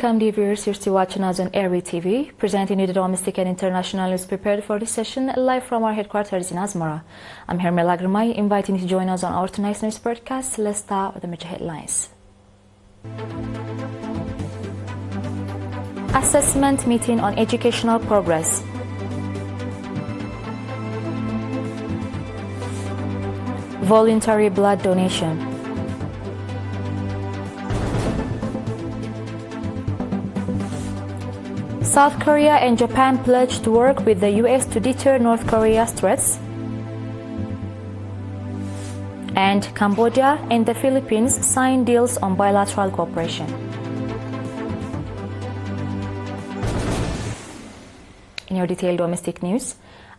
Welcome, dear viewers. You're still watching us on ERi-TV, presenting you the domestic and international news prepared for this session live from our headquarters in Asmara. I'm Hermela Gramay, inviting you to join us on our tonight's news broadcast. Let's start with the major headlines. Assessment meeting on educational progress. Voluntary blood donation. South Korea and Japan pledge to work with the US to deter North Korea's threats. And Cambodia and the Philippines sign deals on bilateral cooperation. In your detailed domestic news,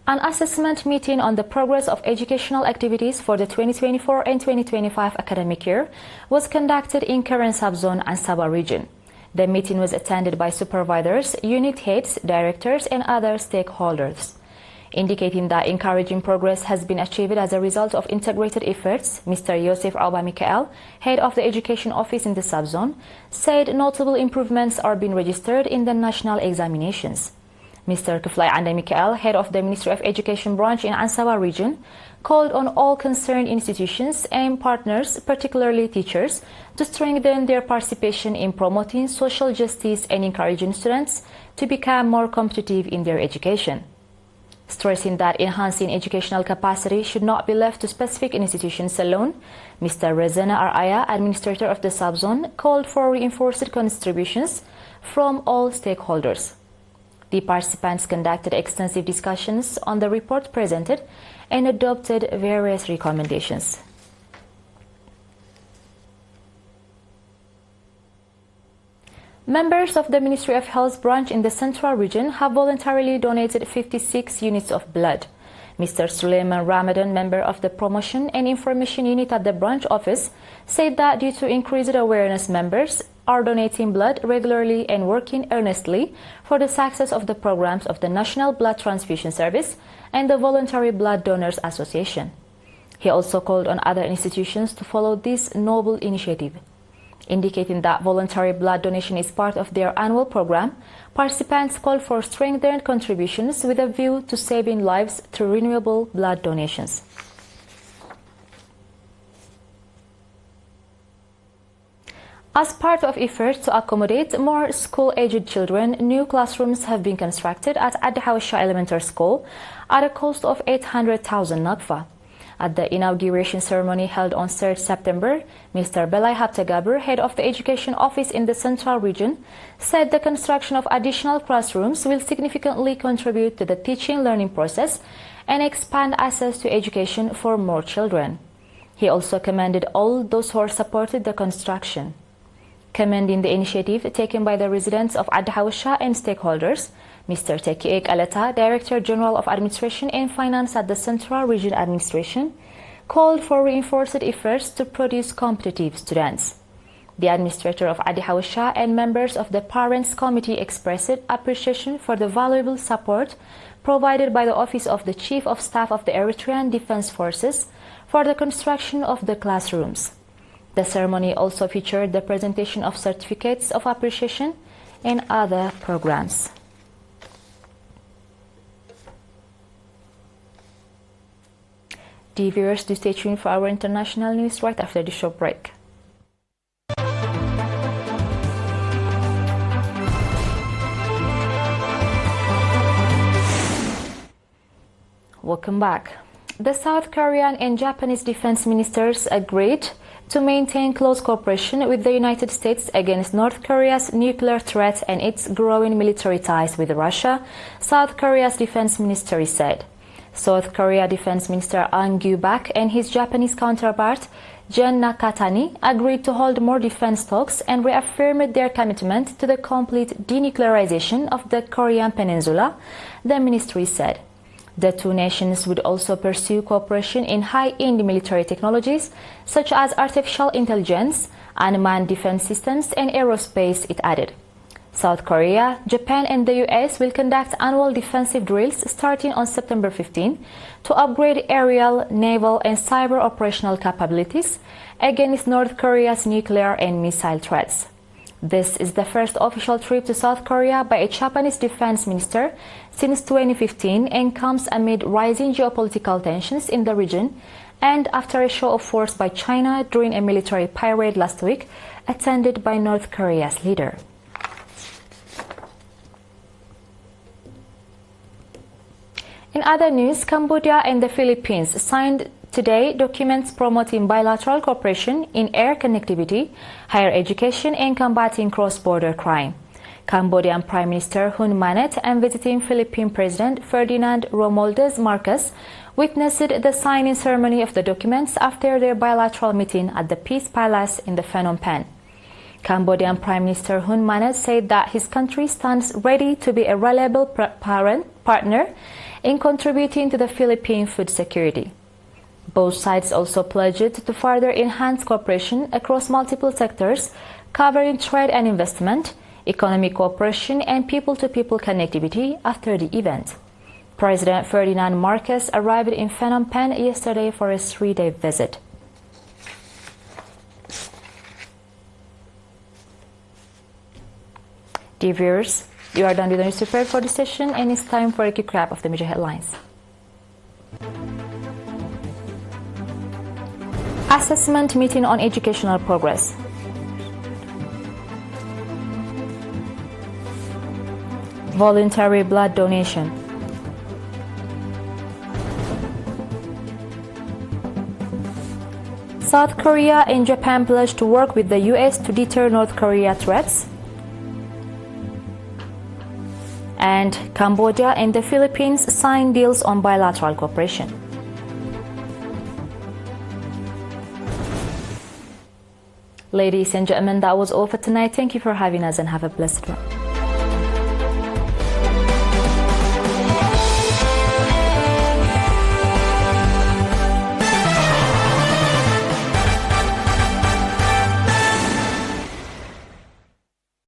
an assessment meeting on the progress of educational activities for the 2024 and 2025 academic year was conducted in Karen Subzone and Sabah region. The meeting was attended by supervisors, unit heads, directors, and other stakeholders. Indicating that encouraging progress has been achieved as a result of integrated efforts, Mr. Yosef Alba Mikael, head of the Education Office in the subzone, said notable improvements are being registered in the national examinations. Mr. Kuflay Anda Mikael, head of the Ministry of Education branch in Ansaba region, called on all concerned institutions and partners, particularly teachers, to strengthen their participation in promoting social justice and encouraging students to become more competitive in their education. Stressing that enhancing educational capacity should not be left to specific institutions alone, Mr. Rezana Araya, administrator of the subzone, called for reinforced contributions from all stakeholders. The participants conducted extensive discussions on the report presented and adopted various recommendations. Members of the Ministry of Health branch in the Central region have voluntarily donated 56 units of blood. Mr. Suleiman Ramadan, member of the Promotion and Information Unit at the branch office, said that due to increased awareness, members are donating blood regularly and working earnestly for the success of the programs of the National Blood Transfusion Service and the Voluntary Blood Donors Association. He also called on other institutions to follow this noble initiative. Indicating that voluntary blood donation is part of their annual program, participants called for strengthened contributions with a view to saving lives through renewable blood donations. As part of efforts to accommodate more school-aged children, new classrooms have been constructed at Adhawsha Elementary School at a cost of 800,000 nakfa. At the inauguration ceremony held on 3rd September, Mr. Belay Haptagabur, head of the Education Office in the Central region, said the construction of additional classrooms will significantly contribute to the teaching-learning process and expand access to education for more children. He also commended all those who supported the construction. Commending the initiative taken by the residents of Adhawsha and stakeholders, Mr. Tekiek Alata, Director General of Administration and Finance at the Central Region Administration, called for reinforced efforts to produce competitive students. The administrator of Adhawsha and members of the Parents Committee expressed appreciation for the valuable support provided by the Office of the Chief of Staff of the Eritrean Defense Forces for the construction of the classrooms. The ceremony also featured the presentation of certificates of appreciation and other programs. Dear viewers, do stay tuned for our international news right after the short break. Welcome back. The South Korean and Japanese defense ministers agreed to maintain close cooperation with the United States against North Korea's nuclear threat and its growing military ties with Russia, South Korea's defense ministry said. South Korea Defense Minister Ahn Gyu-bak and his Japanese counterpart, Jun Nakatani, agreed to hold more defense talks and reaffirmed their commitment to the complete denuclearization of the Korean peninsula, the ministry said. The two nations would also pursue cooperation in high-end military technologies such as artificial intelligence, unmanned defense systems, and aerospace, it added. South Korea, Japan, and the US will conduct annual defensive drills starting on September 15 to upgrade aerial, naval, and cyber operational capabilities against North Korea's nuclear and missile threats. This is the first official trip to South Korea by a Japanese defense minister since 2015 and comes amid rising geopolitical tensions in the region and after a show of force by China during a military parade last week attended by North Korea's leader. In other news, Cambodia and the Philippines signed today documents promoting bilateral cooperation in air connectivity, higher education, and combating cross-border crime. Cambodian Prime Minister Hun Manet and visiting Philippine President Ferdinand Romualdez Marcos witnessed the signing ceremony of the documents after their bilateral meeting at the Peace Palace in the Phnom Penh. Cambodian Prime Minister Hun Manet said that his country stands ready to be a reliable partner in contributing to the Philippine food security. Both sides also pledged to further enhance cooperation across multiple sectors, covering trade and investment, economic cooperation, and people-to-people connectivity after the event. President Ferdinand Marcos arrived in Phnom Penh yesterday for a 3-day visit. Dear viewers, you are done with the news prepared for this session, and it's time for a quick recap of the major headlines. Assessment meeting on educational progress. Voluntary blood donation. South Korea and Japan pledge to work with the US to deter North Korea threats. And Cambodia and the Philippines sign deals on bilateral cooperation. Ladies and gentlemen, that was all for tonight. Thank you for having us and have a blessed one.